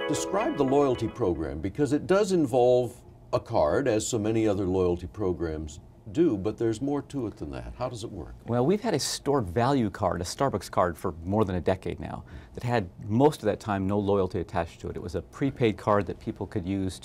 Describe the loyalty program, because it does involve a card, as so many other loyalty programs do, but there's more to it than that. How does it work? Well, we've had a stored value card, a Starbucks card, for more than a decade now that had most of that time no loyalty attached to it. It was a prepaid card that people could use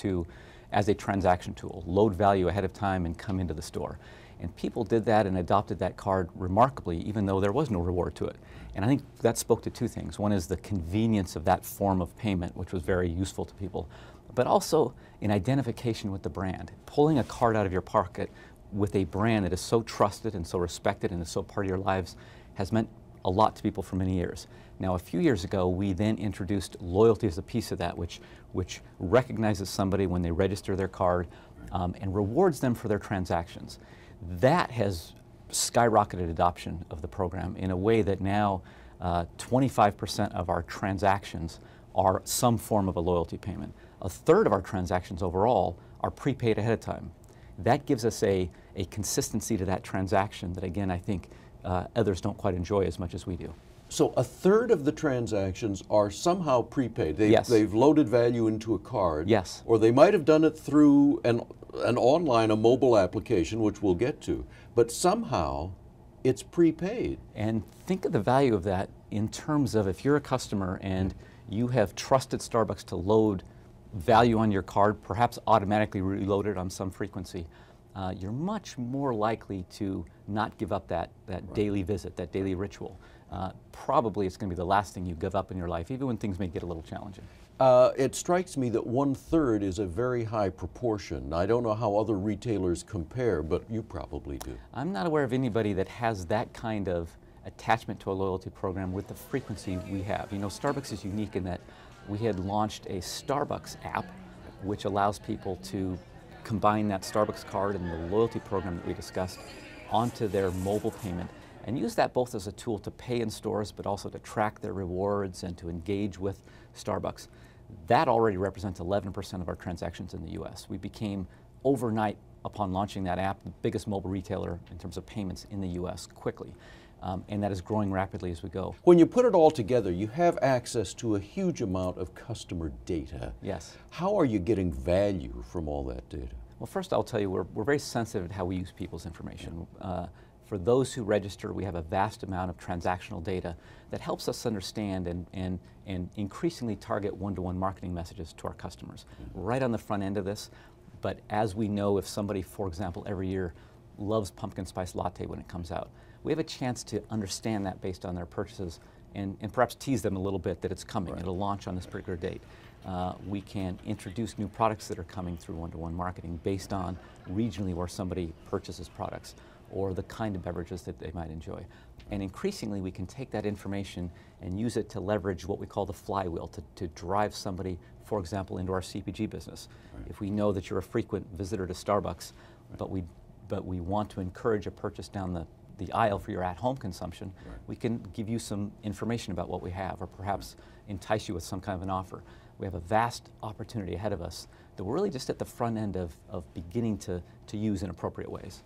as a transaction tool, load value ahead of time and come into the store. And people did that and adopted that card remarkably, even though there was no reward to it. And I think that spoke to two things. One is the convenience of that form of payment, which was very useful to people, but also an identification with the brand. Pulling a card out of your pocket with a brand that is so trusted and so respected and is so part of your lives has meant a lot to people for many years. Now, a few years ago, we then introduced loyalty as a piece of that, which recognizes somebody when they register their card and rewards them for their transactions. That has skyrocketed adoption of the program in a way that now 25% of our transactions are some form of a loyalty payment. A third of our transactions overall are prepaid ahead of time. That gives us a consistency to that transaction that, again, I think others don't quite enjoy as much as we do. So a third of the transactions are somehow prepaid. Yes. They've loaded value into a card. Yes. Or they might have done it through an mobile application, which we'll get to. But somehow it's prepaid. And think of the value of that in terms of if you're a customer and you have trusted Starbucks to load value on your card, perhaps automatically reload it on some frequency, you're much more likely to not give up that daily visit, that daily ritual. Probably it's going to be the last thing you give up in your life, even when things may get a little challenging. It strikes me that 1/3 is a very high proportion. I don't know how other retailers compare, but you probably do. I'm not aware of anybody that has that kind of attachment to a loyalty program with the frequency we have. You know, Starbucks is unique in that we had launched a Starbucks app, which allows people to combine that Starbucks card and the loyalty program that we discussed onto their mobile payment, and use that both as a tool to pay in stores, but also to track their rewards and to engage with Starbucks. That already represents 11% of our transactions in the US. We became, overnight, upon launching that app, the biggest mobile retailer in terms of payments in the US quickly. And that is growing rapidly as we go. When you put it all together, you have access to a huge amount of customer data. Yes. How are you getting value from all that data? Well, first I'll tell you, we're very sensitive to how we use people's information. For those who register, we have a vast amount of transactional data that helps us understand and increasingly target one-to-one marketing messages to our customers. Right on the front end of this, but as we know, if somebody, for example, every year loves pumpkin spice latte when it comes out, we have a chance to understand that based on their purchases and perhaps tease them a little bit that it's coming. Right. It'll launch on this particular date. We can introduce new products that are coming through one-to-one marketing based on regionally where somebody purchases products or the kind of beverages that they might enjoy. And increasingly we can take that information and use it to leverage what we call the flywheel, to drive somebody, for example, into our CPG business. Right. If we know that you're a frequent visitor to Starbucks, right, but we want to encourage a purchase down the aisle for your at-home consumption, right, we can give you some information about what we have, or perhaps entice you with some kind of an offer. We have a vast opportunity ahead of us that we're really just at the front end of beginning to use in appropriate ways.